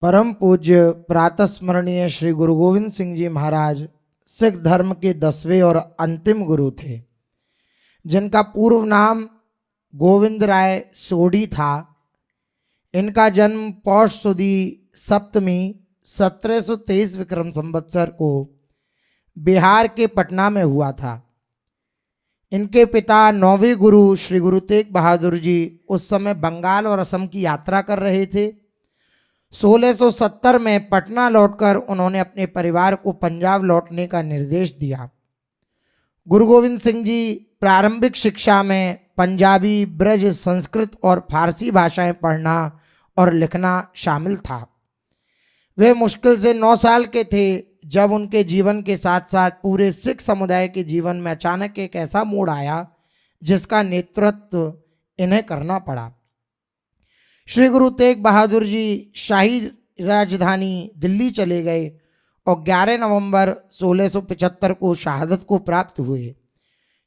परम पूज्य प्रातः स्मरणीय श्री गुरु गोविंद सिंह जी महाराज सिख धर्म के 10वें और अंतिम गुरु थे, जिनका पूर्व नाम गोविंद राय सोढ़ी था। इनका जन्म पौष सुदी सप्तमी 1723 विक्रम संवत्सर को बिहार के पटना में हुआ था। इनके पिता 9वें गुरु श्री गुरु तेग बहादुर जी उस समय बंगाल और असम की यात्रा कर रहे थे। 1670 में पटना लौटकर उन्होंने अपने परिवार को पंजाब लौटने का निर्देश दिया। गुरु गोविंद सिंह जी प्रारंभिक शिक्षा में पंजाबी, ब्रज, संस्कृत और फारसी भाषाएं पढ़ना और लिखना शामिल था। वे मुश्किल से 9 साल के थे जब उनके जीवन के साथ साथ पूरे सिख समुदाय के जीवन में अचानक एक ऐसा मोड़ आया जिसका नेतृत्व इन्हें करना पड़ा। श्री गुरु तेग बहादुर जी शाही राजधानी दिल्ली चले गए और 11 नवंबर 1675 को शहादत को प्राप्त हुए।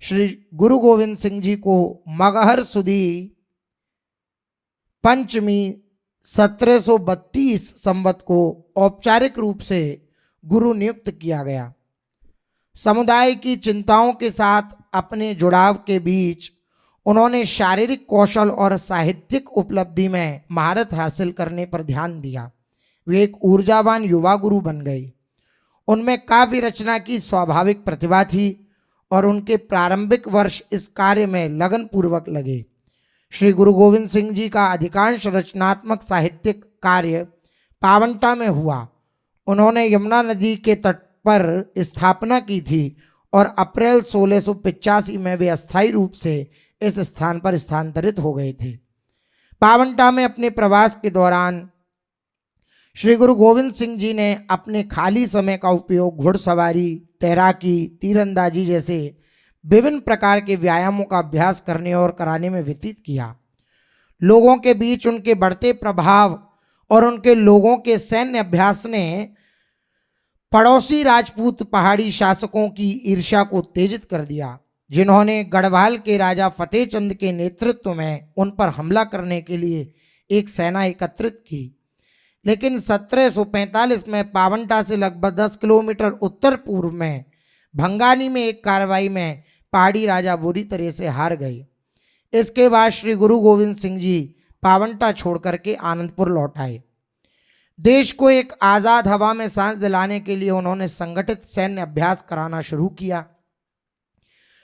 श्री गुरु गोविंद सिंह जी को मगहर सुदी पंचमी 1732 संवत को औपचारिक रूप से गुरु नियुक्त किया गया। समुदाय की चिंताओं के साथ अपने जुड़ाव के बीच उन्होंने शारीरिक कौशल और साहित्यिक उपलब्धि में महारत हासिल करने पर ध्यान दिया। वे एक ऊर्जावान युवा गुरु बन गए। उनमें काव्य रचना की स्वाभाविक प्रतिभा थी और उनके प्रारंभिक वर्ष इस कार्य में लगन पूर्वक लगे। श्री गुरु गोविंद सिंह जी का अधिकांश रचनात्मक साहित्यिक कार्य पावंटा में हुआ। उन्होंने यमुना नदी के तट पर स्थापना की थी और अप्रैल 1685 में वे अस्थायी रूप से इस स्थान पर स्थानांतरित हो गए थे। पावंटा में अपने प्रवास के दौरान श्री गुरु गोविंद सिंह जी ने अपने खाली समय का उपयोग घुड़सवारी, तैराकी, तीरंदाजी जैसे विभिन्न प्रकार के व्यायामों का अभ्यास करने और कराने में व्यतीत किया। लोगों के बीच उनके बढ़ते प्रभाव और उनके लोगों के सैन्य अभ्यास ने पड़ोसी राजपूत पहाड़ी शासकों की ईर्ष्या को उत्तेजित कर दिया, जिन्होंने गढ़वाल के राजा फतेह चंद के नेतृत्व में उन पर हमला करने के लिए एक सेना एकत्रित की। लेकिन 1745 में पावंटा से लगभग 10 किलोमीटर उत्तर पूर्व में भंगानी में एक कार्रवाई में पहाड़ी राजा बुरी तरह से हार गए। इसके बाद श्री गुरु गोविंद सिंह जी पावंटा छोड़ करके आनंदपुर लौट आए। देश को एक आज़ाद हवा में सांस दिलाने के लिए उन्होंने संगठित सैन्य अभ्यास कराना शुरू किया।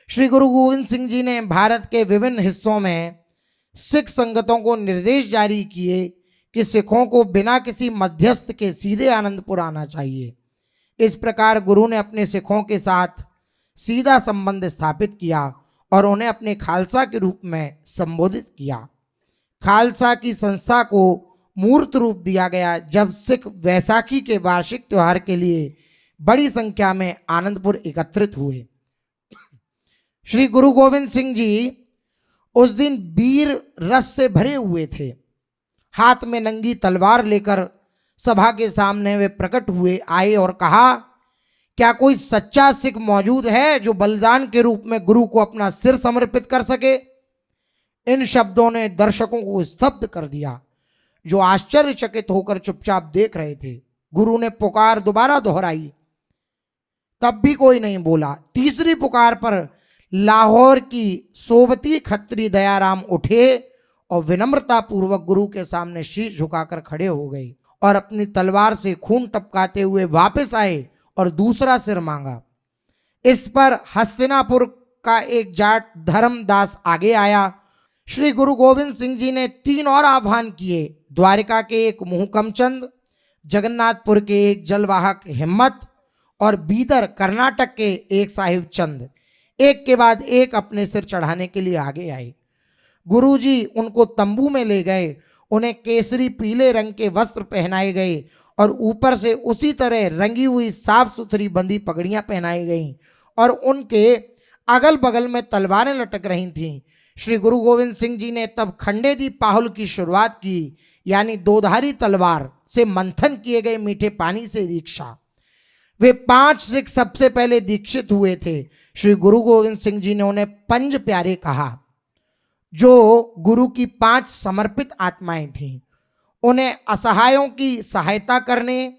श्री गुरु गोविंद सिंह जी ने भारत के विभिन्न हिस्सों में सिख संगतों को निर्देश जारी किए कि सिखों को बिना किसी मध्यस्थ के सीधे आनंदपुर आना चाहिए। इस प्रकार गुरु ने अपने सिखों के साथ सीधा संबंध स्थापित किया और उन्हें अपने खालसा के रूप में संबोधित किया। खालसा की संस्था को मूर्त रूप दिया गया जब सिख वैसाखी के वार्षिक त्योहार के लिए बड़ी संख्या में आनंदपुर एकत्रित हुए। श्री गुरु गोविंद सिंह जी उस दिन वीर रस से भरे हुए थे। हाथ में नंगी तलवार लेकर सभा के सामने वे प्रकट हुए, आए और कहा, क्या कोई सच्चा सिख मौजूद है जो बलिदान के रूप में गुरु को अपना सिर समर्पित कर सके। इन शब्दों ने दर्शकों को स्तब्ध कर दिया, जो आश्चर्यचकित होकर चुपचाप देख रहे थे। गुरु ने पुकार दोबारा दोहराई, तब भी कोई नहीं बोला। तीसरी पुकार पर लाहौर की सोबती खत्री दयाराम उठे और विनम्रता पूर्वक गुरु के सामने शीश झुकाकर खड़े हो गए और अपनी तलवार से खून टपकाते हुए वापस आए और दूसरा सिर मांगा। इस पर हस्तिनापुर का एक जाट धर्मदास आगे आया। श्री गुरु गोविंद सिंह जी ने 3 और आह्वान किए। द्वारिका के एक मुहकमचंद, जगन्नाथपुर के एक जलवाहक हिम्मत और बीदर कर्नाटक के एक साहिब चंद एक के बाद एक अपने सिर चढ़ाने के लिए आगे आए। गुरुजी उनको तंबू में ले गए। उन्हें केसरी पीले रंग के वस्त्र पहनाए गए और ऊपर से उसी तरह रंगी हुई साफ सुथरी बंदी पगड़ियां पहनाई गईं और उनके अगल बगल में तलवारें लटक रही थीं। श्री गुरु गोविंद सिंह जी ने तब खंडेदी पाहुल की शुरुआत की, यानी दोधारी तलवार से मंथन किए गए मीठे पानी से दीक्षा। वे 5 सिख सबसे पहले दीक्षित हुए थे। श्री गुरु गोविंद सिंह जी ने उन्हें पंज प्यारे कहा, जो गुरु की 5 समर्पित आत्माएं थीं। उन्हें असहायों की सहायता करने,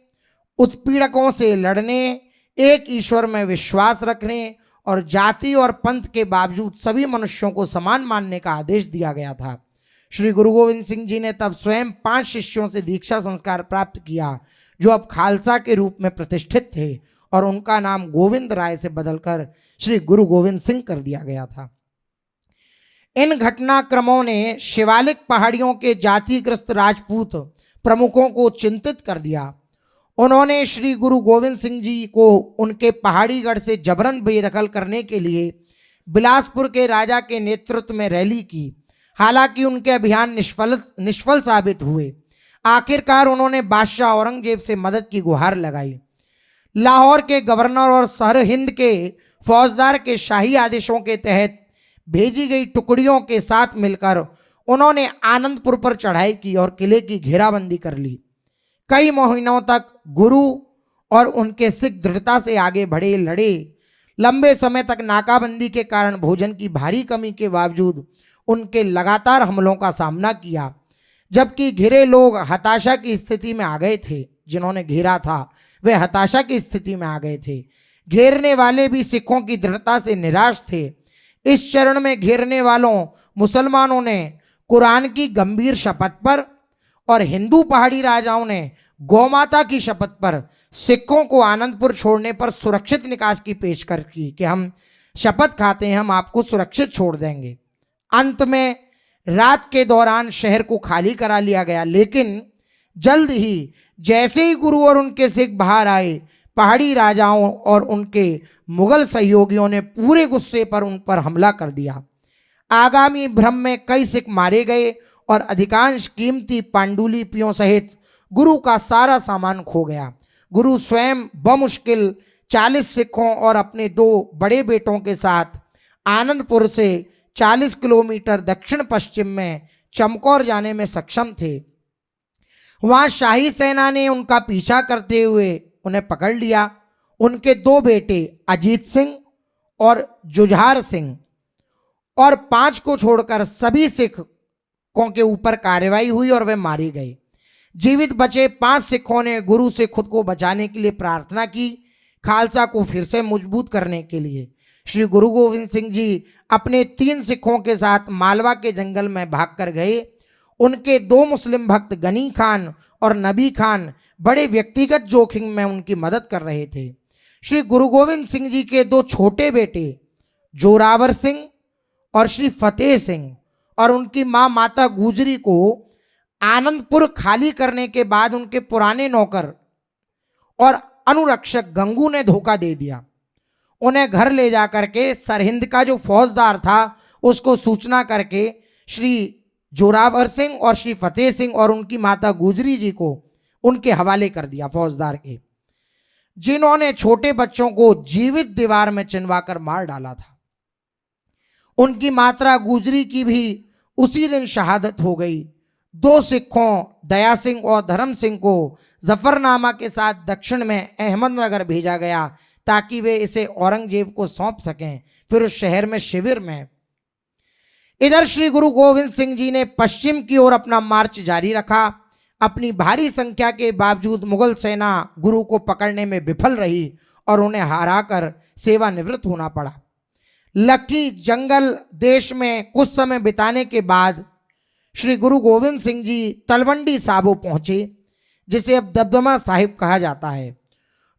उत्पीड़कों से लड़ने, एक ईश्वर में विश्वास रखने और जाति और पंथ के बावजूद सभी मनुष्यों को समान मानने का आदेश दिया गया था। श्री गुरु गोविंद सिंह जी ने तब स्वयं 5 शिष्यों से दीक्षा संस्कार प्राप्त किया, जो अब खालसा के रूप में प्रतिष्ठित थे, और उनका नाम गोविंद राय से बदलकर श्री गुरु गोविंद सिंह कर दिया गया था। इन घटनाक्रमों ने शिवालिक पहाड़ियों के जातिग्रस्त राजपूत प्रमुखों को चिंतित कर दिया। उन्होंने श्री गुरु गोविंद सिंह जी को उनके पहाड़ी गढ़ से जबरन बेदखल करने के लिए बिलासपुर के राजा के नेतृत्व में रैली की। हालांकि उनके अभियान निष्फल साबित हुए। आखिरकार उन्होंने बादशाह औरंगजेब से मदद की गुहार लगाई। लाहौर के गवर्नर और सरहिंद के फौजदार के शाही आदेशों के तहत भेजी गई टुकड़ियों के साथ मिलकर उन्होंने आनंदपुर पर चढ़ाई की और किले की घेराबंदी कर ली। कई महीनों तक गुरु और उनके सिख दृढ़ता से आगे बढ़े, लड़े। लंबे समय तक नाकाबंदी के कारण भोजन की भारी कमी के बावजूद उनके लगातार हमलों का सामना किया, जबकि घिरे लोग हताशा की स्थिति में आ गए थे। जिन्होंने घेरा था वे हताशा की स्थिति में आ गए थे। घेरने वाले भी सिखों की दृढ़ता से निराश थे। इस चरण में घेरने वालों मुसलमानों ने कुरान की गंभीर शपथ पर और हिंदू पहाड़ी राजाओं ने गौमाता की शपथ पर सिखों को आनंदपुर छोड़ने पर सुरक्षित निकास की पेशकश की कि हम शपथ खाते हैं, हम आपको सुरक्षित छोड़ देंगे। अंत में रात के दौरान शहर को खाली करा लिया गया, लेकिन जल्द ही जैसे ही गुरु और उनके सिख बाहर आए, पहाड़ी राजाओं और उनके मुगल सहयोगियों ने पूरे गुस्से पर उन पर हमला कर दिया। आगामी भ्रम में कई सिख मारे गए और अधिकांश कीमती पांडुलिपियों सहित गुरु का सारा सामान खो गया। गुरु स्वयं बमुश्किल 40 सिखों और अपने 2 बड़े बेटों के साथ आनंदपुर से 40 किलोमीटर दक्षिण पश्चिम में चमकौर जाने में सक्षम थे। वहां शाही सेना ने उनका पीछा करते हुए उन्हें पकड़ लिया। उनके 2 बेटे अजीत सिंह और जुझार सिंह और 5 को छोड़कर सभी सिखों के ऊपर कार्रवाई हुई और वे मारे गए। जीवित बचे 5 सिखों ने गुरु से खुद को बचाने के लिए प्रार्थना की, खालसा को फिर से मजबूत करने के लिए। श्री गुरु गोविंद सिंह जी अपने 3 सिखों के साथ मालवा के जंगल में भागकर गए। उनके 2 मुस्लिम भक्त गनी खान और नबी खान बड़े व्यक्तिगत जोखिम में उनकी मदद कर रहे थे। श्री गुरु गोविंद सिंह जी के 2 छोटे बेटे जोरावर सिंह और श्री फतेह सिंह और उनकी माता गुजरी को आनंदपुर खाली करने के बाद उनके पुराने नौकर और अनुरक्षक गंगू ने धोखा दे दिया। उन्हें घर ले जाकर के सरहिंद का जो फौजदार था उसको सूचना करके श्री जोरावर सिंह और श्री फतेह सिंह और उनकी माता गुजरी जी को उनके हवाले कर दिया फौजदार के, जिन्होंने छोटे बच्चों को जीवित दीवार में चिनवाकर मार डाला था। उनकी माता गुजरी की भी उसी दिन शहादत हो गई। 2 सिखों दया सिंह और धर्म सिंह को जफरनामा के साथ दक्षिण में अहमदनगर भेजा गया ताकि वे इसे औरंगजेब को सौंप सकें, फिर उस शहर में शिविर में। इधर श्री गुरु गोविंद सिंह जी ने पश्चिम की ओर अपना मार्च जारी रखा। अपनी भारी संख्या के बावजूद मुगल सेना गुरु को पकड़ने में विफल रही और उन्हें हराकर सेवानिवृत्त होना पड़ा। लक्की जंगल देश में कुछ समय बिताने के बाद श्री गुरु गोविंद सिंह जी तलवंडी साबो पहुंचे, जिसे अब दमदमा साहिब कहा जाता है।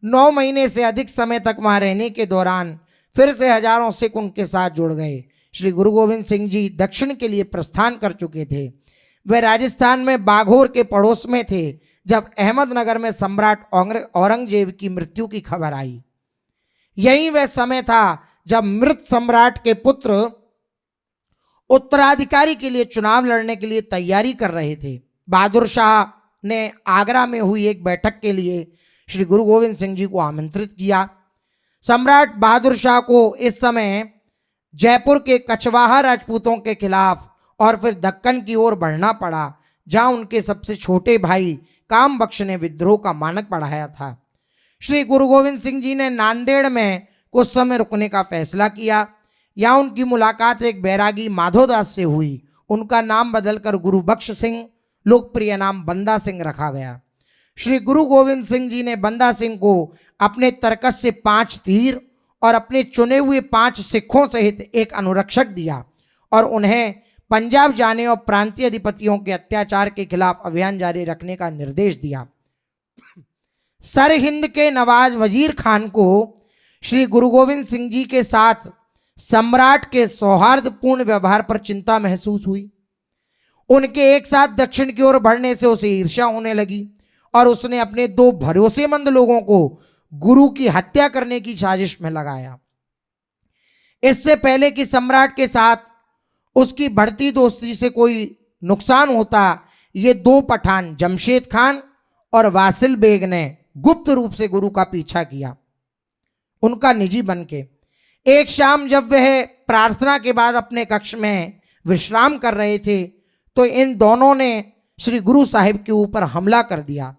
9 महीने से अधिक समय तक वहां रहने के दौरान फिर से हजारों सिख उनके साथ जुड़ गए। श्री गुरु गोविंद सिंह जी दक्षिण के लिए प्रस्थान कर चुके थे। वे राजस्थान में बाघोर के पड़ोस में थे जब अहमदनगर में सम्राट औरंगजेब की मृत्यु की खबर आई। यही वह समय था जब मृत सम्राट के पुत्र उत्तराधिकारी के लिए चुनाव लड़ने के लिए तैयारी कर रहे थे। बहादुर शाह ने आगरा में हुई एक बैठक के लिए श्री गुरु गोविंद सिंह जी को आमंत्रित किया। सम्राट बहादुर शाह को इस समय जयपुर के कछवाहा राजपूतों के खिलाफ और फिर दक्कन की ओर बढ़ना पड़ा, जहां उनके सबसे छोटे भाई काम बख्श ने विद्रोह का मानक बढ़ाया था। श्री गुरु गोविंद सिंह जी ने नांदेड़ में कुछ समय रुकने का फैसला किया। यहाँ उनकी मुलाकात एक बैरागी माधोदास से हुई। उनका नाम बदलकर गुरु बख्श सिंह लोकप्रिय नाम बंदा सिंह रखा गया। श्री गुरु गोविंद सिंह जी ने बंदा सिंह को अपने तरकस से 5 तीर और अपने चुने हुए 5 सिखों सहित एक अनुरक्षक दिया और उन्हें पंजाब जाने और प्रांतीय अधिपतियों के अत्याचार के खिलाफ अभियान जारी रखने का निर्देश दिया। सर हिंद के नवाज वजीर खान को श्री गुरु गोविंद सिंह जी के साथ सम्राट के सौहार्दपूर्ण व्यवहार पर चिंता महसूस हुई। उनके एक साथ दक्षिण की ओर बढ़ने से उसे ईर्ष्या होने लगी और उसने अपने 2 भरोसेमंद लोगों को गुरु की हत्या करने की साजिश में लगाया। इससे पहले कि सम्राट के साथ उसकी बढ़ती दोस्ती से कोई नुकसान होता, ये 2 पठान जमशेद खान और वासिल बेग ने गुप्त रूप से गुरु का पीछा किया, उनका निजी बनके। एक शाम जब वह प्रार्थना के बाद अपने कक्ष में विश्राम कर रहे थे तो इन दोनों ने श्री गुरु साहिब के ऊपर हमला कर दिया।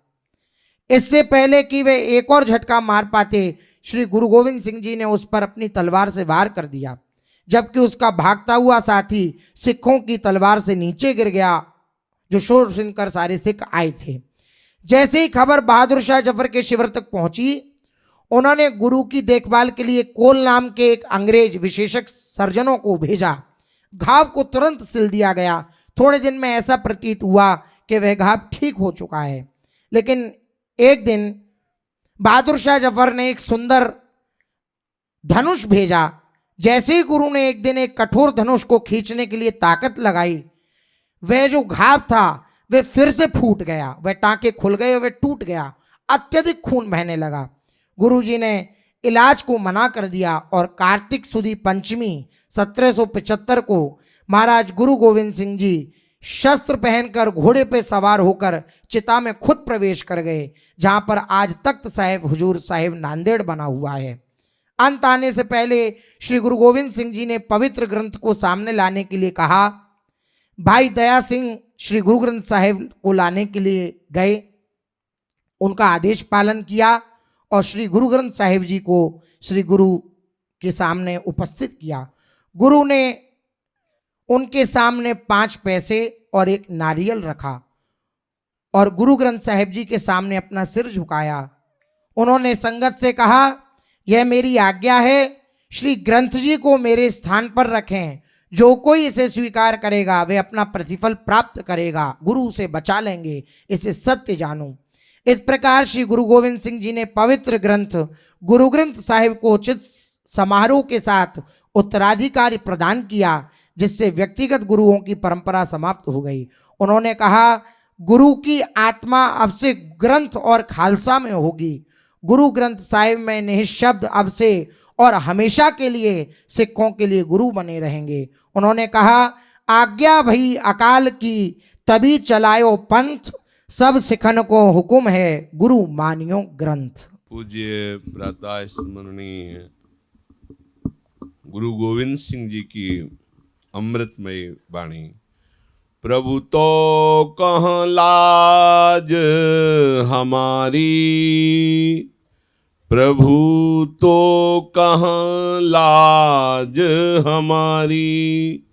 इससे पहले कि वे एक और झटका मार पाते, श्री गुरु गोविंद सिंह जी ने उस पर अपनी तलवार से वार कर दिया, जबकि उसका भागता हुआ साथी सिखों की तलवार से नीचे गिर गया, जो शोर सुनकर सारे सिख आए थे। जैसे ही खबर बहादुर शाह जफर के शिविर तक पहुंची, उन्होंने गुरु की देखभाल के लिए कोल नाम के एक अंग्रेज विशेषज्ञ सर्जनों को भेजा। घाव को तुरंत सिल दिया गया। थोड़े दिन में ऐसा प्रतीत हुआ कि वह घाव ठीक हो चुका है। लेकिन एक दिन बहादुर शाह जफर ने एक सुंदर धनुष भेजा। जैसे ही गुरु ने एक दिन एक कठोर धनुष को खींचने के लिए ताकत लगाई, वह जो घाव था वह फिर से फूट गया, वह टांके खुल गए, वह टूट गया, अत्यधिक खून बहने लगा। गुरुजी ने इलाज को मना कर दिया और कार्तिक सुदी पंचमी 1775 को महाराज गुरु गोविंद सिंह जी शस्त्र पहनकर घोड़े पर सवार होकर चिता में खुद प्रवेश कर गए, जहां पर आज तख्त साहिब हुजूर साहिब नांदेड़ बना हुआ है। अंत आने से पहले श्री गुरु गोविंद सिंह जी ने पवित्र ग्रंथ को सामने लाने के लिए कहा। भाई दया सिंह श्री गुरु ग्रंथ साहिब को लाने के लिए गए, उनका आदेश पालन किया और श्री गुरु ग्रंथ साहिब जी को श्री गुरु के सामने उपस्थित किया। गुरु ने उनके सामने 5 पैसे और एक नारियल रखा और गुरु ग्रंथ साहिब जी के सामने अपना सिर झुकाया। उन्होंने संगत से कहा, यह मेरी आज्ञा है, श्री ग्रंथ जी को मेरे स्थान पर रखें। जो कोई इसे स्वीकार करेगा वे अपना प्रतिफल प्राप्त करेगा, गुरु से बचा लेंगे, इसे सत्य जानो। इस प्रकार श्री गुरु गोविंद सिंह जी ने पवित्र ग्रंथ गुरु ग्रंथ साहिब को उचित समारोह के साथ उत्तराधिकारी प्रदान किया, जिससे व्यक्तिगत गुरुओं की परंपरा समाप्त हो गई। उन्होंने कहा, गुरु की आत्मा अब से ग्रंथ और खालसा में होगी। गुरु ग्रंथ साहिब में निःशब्द अब से और हमेशा के लिए सिखों के लिए गुरु बने रहेंगे। उन्होंने कहा, आज्ञा भई अकाल की तभी चलायो पंथ, सब सिखन को हुक्म है गुरु मानियो ग्रंथ। पूज्य प्रातः स्मरणीय गुरु गोविंद सिंह जी की अमृतमय वाणी। प्रभु तो कहाँ लाज हमारी, प्रभु तो कहाँ लाज हमारी,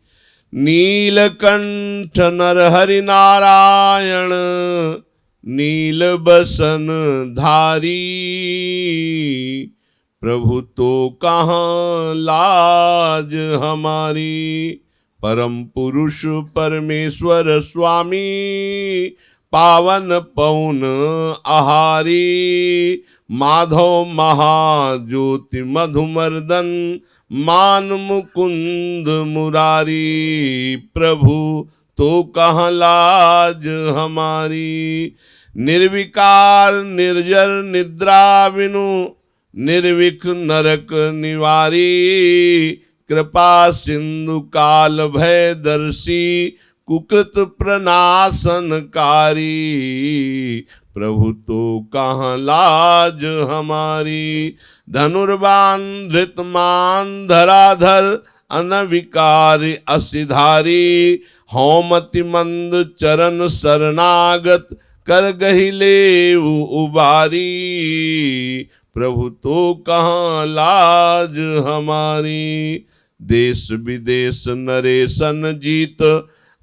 नीलकंठ नरहरि नारायण, नील बसन धारी, प्रभु तो कहाँ लाज हमारी। परम पुरुष परमेश्वर स्वामी, पावन पौन आहारी, माधव महाज्योति मधुमर्दन, मान मुकुंद मुरारी, प्रभु तो कहाँ लाज हमारी। निर्विकार निर्जर निद्रा बिनु, निर्विक नरक निवारी, कृपा सिंधु काल भय दर्शी, कुकृत प्रनाशनकारी, प्रभु तो कहाँ लाज हमारी। धनुर्बाण धृतमान धराधर, अनविकारी असिधारी, होमति मंद चरण शरणागत, कर गहिले उबारी, प्रभु तो कहाँ लाज हमारी। देश विदेश नरेशन जीत,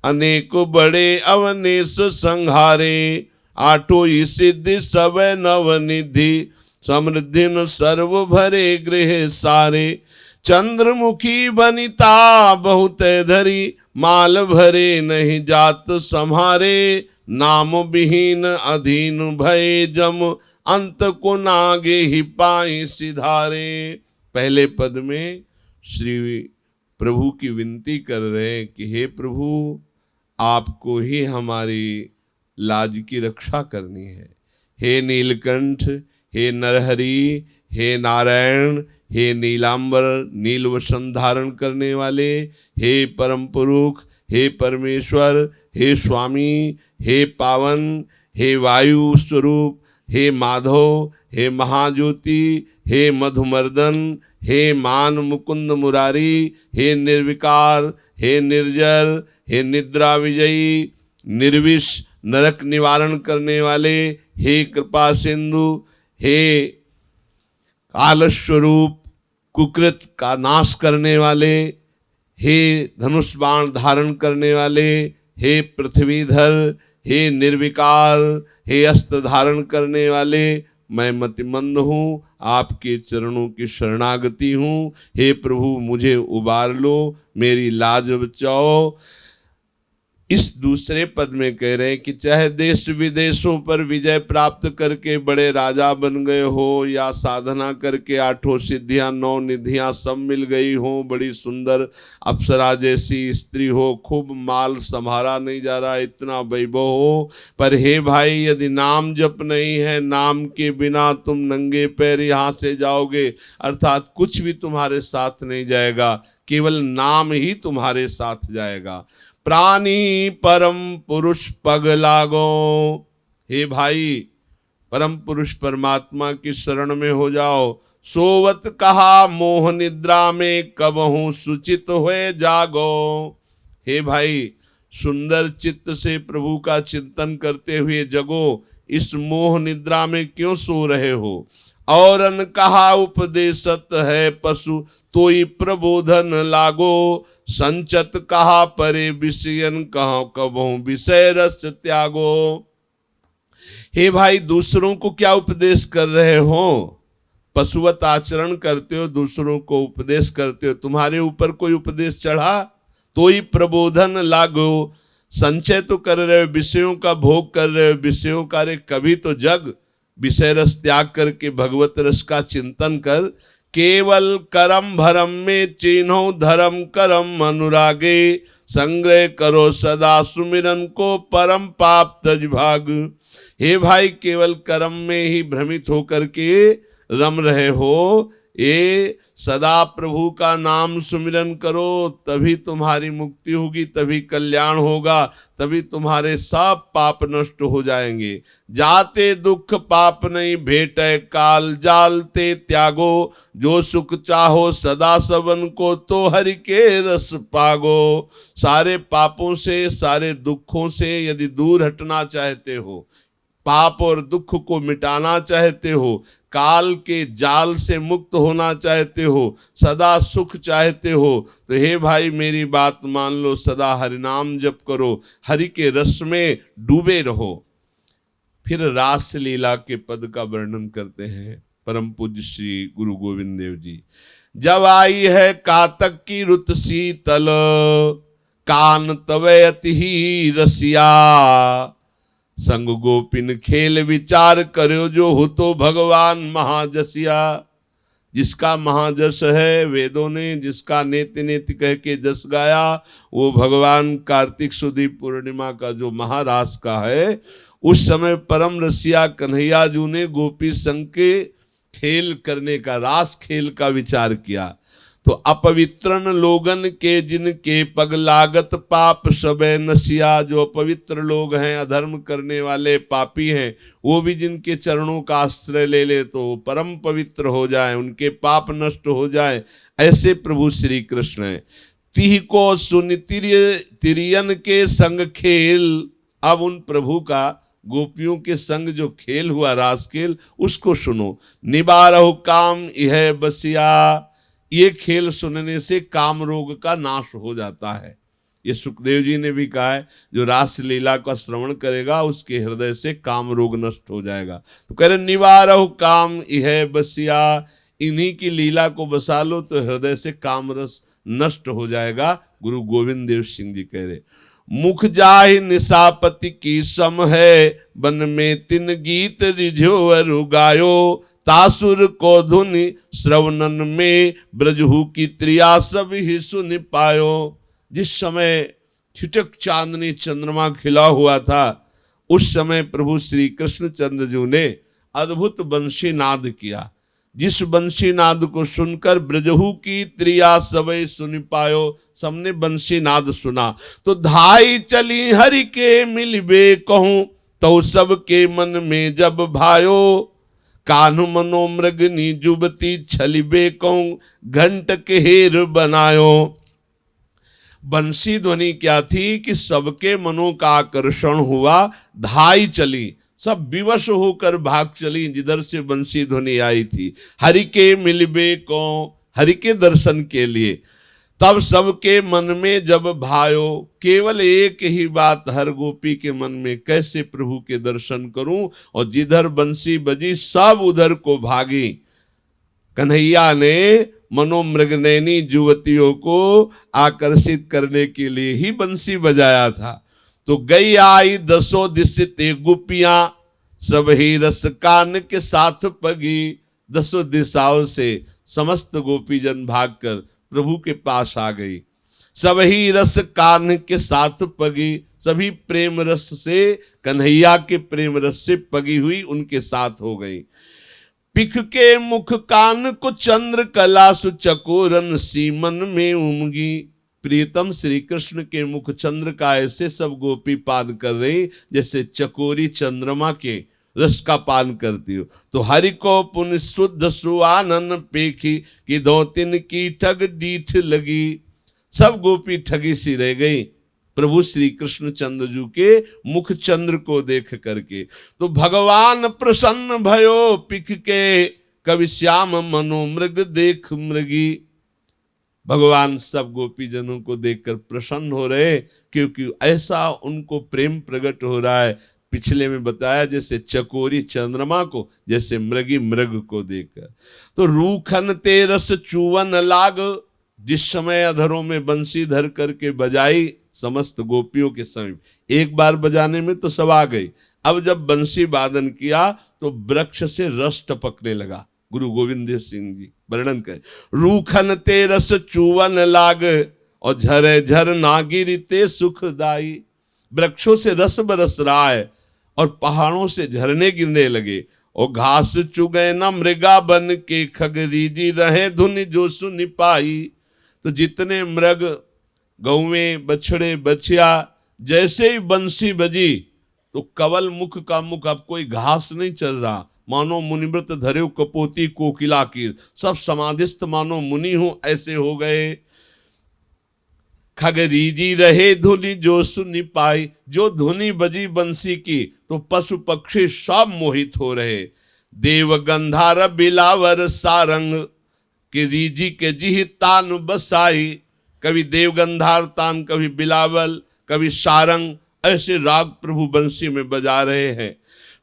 अनेक बड़े अवनेश संहारे, आठों ही सिद्धि सब नवनिधि, समृद्धिन सर्व भरे गृह सारे। चंद्रमुखी बनिता बहुत धरी, माल भरे नहीं जात सम्हारे, नाम विहीन अधीन भय जम, अंत को नागे ही पाई सिधारे। पहले पद में श्री प्रभु की विनती कर रहे हैं कि हे प्रभु, आपको ही हमारी लाज की रक्षा करनी है। हे नीलकंठ, हे नरहरि, हे नारायण, हे नीलांबर नील वसन धारण करने वाले, हे परम पुरुष, हे परमेश्वर, हे स्वामी, हे पावन, हे वायु स्वरूप, हे माधव, हे महाज्योति, हे मधुमर्दन, हे मान मुकुंद मुरारी, हे निर्विकार, हे निर्जर, हे निद्रा विजयी, निर्विष नरक निवारण करने वाले, हे कृपा सिंधु, हे काल स्वरूप कुकृत का नाश करने वाले, हे धनुष बाण धारण करने वाले, हे पृथ्वीधर, हे निर्विकार, हे अस्त्र धारण करने वाले, मैं मतिमंद हूँ, आपके चरणों की शरणागति हूँ। हे प्रभु, मुझे उबार लो, मेरी लाज बचाओ। इस दूसरे पद में कह रहे हैं कि चाहे देश विदेशों पर विजय प्राप्त करके बड़े राजा बन गए हो, या साधना करके आठों सिद्धियां नौ निधियां सब मिल गई हो, बड़ी सुंदर अप्सरा जैसी स्त्री हो, खूब माल संभाला नहीं जा रहा, इतना वैभव हो, पर हे भाई, यदि नाम जप नहीं है, नाम के बिना तुम नंगे पैर यहाँ से जाओगे, अर्थात कुछ भी तुम्हारे साथ नहीं जाएगा, केवल नाम ही तुम्हारे साथ जाएगा। प्राणी परम पुरुष पग लागो, हे भाई, परम पुरुष परमात्मा की शरण में हो जाओ। सोवत कहा मोह निद्रा में, कबहू सुचित हुए जागो। हे भाई, सुंदर चित्त से प्रभु का चिंतन करते हुए जगो, इस मोह निद्रा में क्यों सो रहे हो। औरन कहा उपदेशत है पशु, तोई प्रबोधन लागो। संचत कहा परे विषयन, कहा कबहू विषय रस त्यागो। हे भाई, दूसरों को क्या उपदेश कर रहे हो, पशुवत आचरण करते हो, दूसरों को उपदेश करते हो, तुम्हारे ऊपर कोई उपदेश चढ़ा, तोई प्रबोधन लागो। संचय तो कर रहे हो, विषयों का भोग कर रहे हो, विषयों का रे कभी तो जग, विषय रस त्याग करके भगवत रस का चिंतन कर। केवल करम भरम में चिन्हो धर्म करम अनुरागे, संग्रह करो सदा सुमिरन को परम पाप तज भाग। हे भाई, केवल कर्म में ही भ्रमित होकर के रम रहे हो, ये सदा प्रभु का नाम सुमिरन करो, तभी तुम्हारी मुक्ति होगी, तभी कल्याण होगा, तभी तुम्हारे सब पाप नष्ट हो जाएंगे। जाते दुख पाप नहीं भेटे काल, जालते त्यागो। जो सुख चाहो सदा सबन को, तो हरि के रस पागो। सारे पापों से, सारे दुखों से यदि दूर हटना चाहते हो, पाप और दुख को मिटाना चाहते हो, काल के जाल से मुक्त होना चाहते हो, सदा सुख चाहते हो, तो हे भाई मेरी बात मान लो, सदा हरि नाम जप करो, हरि के रस में डूबे रहो। फिर रास लीला के पद का वर्णन करते हैं परम पूज्य श्री गुरु गोविंद देव जी। जब आई है कातक की रुत शीतल, कान तवे अति ही रसिया। संग गोपिन खेल विचार करो, जो हो तो भगवान महाजसिया। जिसका महाजस है वेदों ने, जिसका नेति नेति कह के जस गाया, वो भगवान कार्तिक सुदी पूर्णिमा का जो महारास का है, उस समय परम रसिया कन्हैया जी ने गोपी संग के खेल करने का, रास खेल का विचार किया। तो अपवित्रन लोगन के जिनके पग लागत, पाप सबे नसिया। जो अपवित्र लोग हैं, अधर्म करने वाले पापी हैं, वो भी जिनके चरणों का आश्रय ले ले तो परम पवित्र हो जाए, उनके पाप नष्ट हो जाए, ऐसे प्रभु श्री कृष्ण हैं। तिह को सुन तिरियन के संग खेल। अब उन प्रभु का गोपियों के संग जो खेल हुआ, रास खेल, उसको सुनो। निबारहु काम यह बसिया। ये खेल सुनने से काम रोग का नाश हो जाता है। ये सुखदेव जी ने भी कहा है, जो रास लीला का श्रवण करेगा उसके हृदय से काम रोग नष्ट हो जाएगा। तो कह रहे निवारहु काम यह बसिया, इन्हीं की लीला को बसा लो तो हृदय से काम रस नष्ट हो जाएगा। गुरु गोविंद देव सिंह जी कह रहे मुख जाहि निशापति की सम है, बन में तिन गीत रिझो अरु गायो, तासुर को धुनि श्रवणन में ब्रजहु की त्रिया सब ही सुन पायो। जिस समय छिटक चांदनी चंद्रमा खिला हुआ था उस समय प्रभु श्री कृष्ण चंद्र जी ने अद्भुत बंशी नाद किया। जिस बंशी नाद को सुनकर ब्रजहु की त्रिया सबे सुन पायो, सबने बंशी नाद सुना तो धाई चली हरि के मिलबे कहूं, तो सबके मन में जब भायो, कान्ह मनो मृगनी जुबती छलिबे कहूं, घंट के हेर बनायो। बंसी ध्वनि क्या थी कि सबके मनों का आकर्षण हुआ, धाई चली, सब विवश होकर भाग चली जिधर से बंसी ध्वनि आई थी, हरि के मिलबे को, हरि के दर्शन के लिए। तब सबके मन में जब भायो, केवल एक ही बात हर गोपी के मन में, कैसे प्रभु के दर्शन करूं, और जिधर बंसी बजी सब उधर को भागी। कन्हैया ने मनोमृगनयनी युवतियों को आकर्षित करने के लिए ही बंसी बजाया था। तो गई आई दसों दिश ते गुपियां, सब ही रस कान के साथ पगी। दसों दिशाओं से समस्त गोपीजन भागकर प्रभु के पास आ गई। सब ही रस कान के साथ पगी, सभी प्रेम रस से, कन्हैया के प्रेम रस से पगी हुई उनके साथ हो गई। पिख के मुख कान को चंद्र कला सुचकोरन, सीमन में उमगी। प्रीतम श्री कृष्ण के मुख चंद्र का ऐसे सब गोपी पान कर रही जैसे चकोरी चंद्रमा के रस का पान करती हो। तो हरि को पुन शुद्ध सुआनन पेखी, कि दो तिन की ठग डीठ लगी। सब गोपी ठगी सी रह गई प्रभु श्री कृष्ण चंद्र जी के मुख चंद्र को देख करके। तो भगवान प्रसन्न भयो पिख के, कवि श्याम मनोमृग देख मृगी। भगवान सब गोपी जनों को देखकर प्रसन्न हो रहे, क्योंकि ऐसा उनको प्रेम प्रकट हो रहा है। पिछले में बताया जैसे चकोरी चंद्रमा को, जैसे मृगी मृग को देखकर। तो रूखन ते रस चूवन लाग, जिस समय अधरों में बंसी धर करके बजाई समस्त गोपियों के समीप, एक बार बजाने में तो सब आ गई। अब जब बंसी वादन किया तो वृक्ष से रस टपकने लगा। गुरु गोविंद देव सिंह जी वर्णन करें, रूखन ते रस चूवन लाग, और झरे झर नागिरी ते सुखदाई। वृक्षों से रस बरस रहा है और पहाड़ों से झरने गिरने लगे। और घास चुगे न मृगा बन के, खगरीजी रहे धुन जो सुन पाई। तो जितने मृग, गौवें, बछड़े, बछिया, जैसे ही बंसी बजी तो कवल मुख का मुख, अब कोई घास नहीं चल रहा, मानो मुनिव्रत धरे कपोती कोकिला कीर, सब समाधिस्थ मानो मुनि हो ऐसे हो गए। खगरीजी रहे धुनि जो सुनि पाई, जो धुनि बजी बंसी की तो पशु पक्षी सब मोहित हो रहे। देव गंधार बिलावर सारंग, कि रीजी के जिहि तान बसाई। कभी देव गंधार तान, कभी बिलावल, कभी सारंग, ऐसे राग प्रभु बंसी में बजा रहे हैं।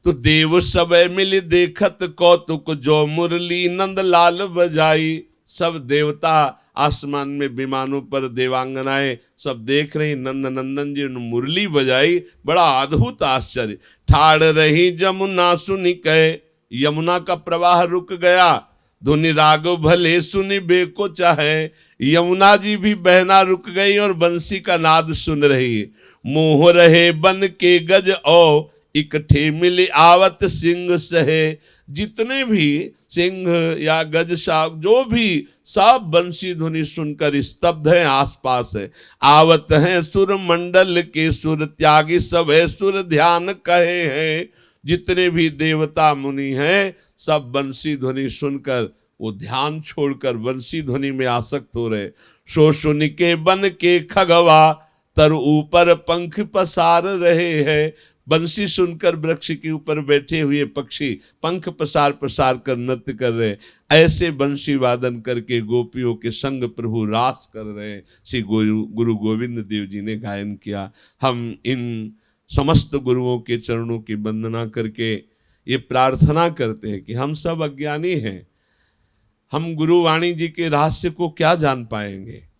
तो देव सब मिल देखत कौतुक, जो मुरली नंदलाल बजाई। सब देवता आसमान में विमानों पर, देवांगनाएं सब देख रही, नंद नंदन जी ने मुरली बजाई, बड़ा अद्भुत आश्चर्य। ठाड़ रही जमुना सुनि कहे, यमुना का प्रवाह रुक गया। धुनि राग भले सुनि बेको चाहे, यमुना जी भी बहना रुक गई और बंसी का नाद सुन रही। मोह रहे बन के गज ओ, इकट्ठे मिले आवत सिंह सहे। जितने भी सिंह या गज शाग जो भी, सब बंसी ध्वनि सुनकर स्तब्ध हैं, आसपास है। आवत हैं सुर मंडल के सुर त्यागी, सब है सुर ध्यान कहे हैं। जितने भी देवता मुनि हैं सब बंसी ध्वनि सुनकर वो ध्यान छोड़कर बंसी ध्वनि में आसक्त हो रहे। सो सुन के बन के खगवा, तर ऊपर पंख पसार रहे हैं। बंसी सुनकर वृक्ष के ऊपर बैठे हुए पक्षी पंख पसार पसार कर नृत्य कर रहे, ऐसे बंसी वादन करके गोपियों के संग प्रभु रास कर रहे। श्री गुरु गोविंद देव जी ने गायन किया। हम इन समस्त गुरुओं के चरणों की वंदना करके ये प्रार्थना करते हैं कि हम सब अज्ञानी हैं, हम गुरु वाणी जी के रहस्य को क्या जान पाएंगे।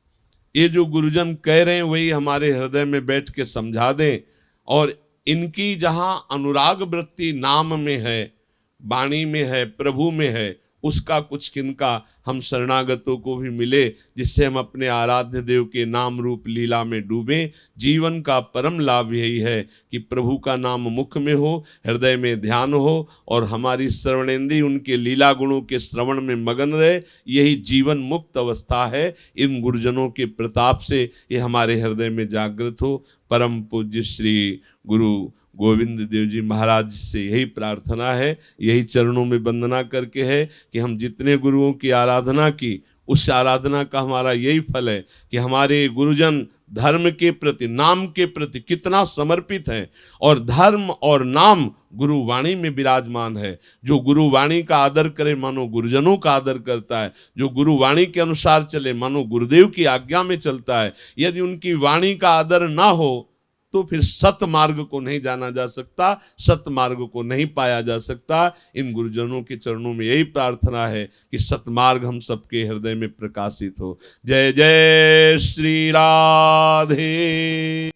ये जो गुरुजन कह रहे हैं वही हमारे हृदय में बैठ के समझा दें, और इनकी जहां अनुराग वृत्ति नाम में है, वाणी में है, प्रभु में है, उसका कुछ किनका हम शरणागतों को भी मिले, जिससे हम अपने आराध्य देव के नाम रूप लीला में डूबें। जीवन का परम लाभ यही है कि प्रभु का नाम मुख में हो, हृदय में ध्यान हो, और हमारी श्रवणेंद्रिय उनके लीला गुणों के श्रवण में मगन रहे। यही जीवन मुक्त अवस्था है। इन गुरुजनों के प्रताप से ये हमारे हृदय में जागृत हो। परम पूज्य श्री गुरु गोविंद देव जी महाराज से यही प्रार्थना है, यही चरणों में वंदना करके है कि हम जितने गुरुओं की आराधना की, उस आराधना का हमारा यही फल है कि हमारे गुरुजन धर्म के प्रति, नाम के प्रति कितना समर्पित हैं, और धर्म और नाम गुरु वाणी में विराजमान है। जो गुरु वाणी का आदर करे मानो गुरुजनों का आदर करता है, जो गुरु वाणी के अनुसार चले मानो गुरुदेव की आज्ञा में चलता है। यदि उनकी वाणी का आदर ना हो तो फिर सत मार्ग को नहीं जाना जा सकता, सत मार्ग को नहीं पाया जा सकता। इन गुरुजनों के चरणों में यही प्रार्थना है कि सतमार्ग हम सबके हृदय में प्रकाशित हो। जय जय श्री राधे।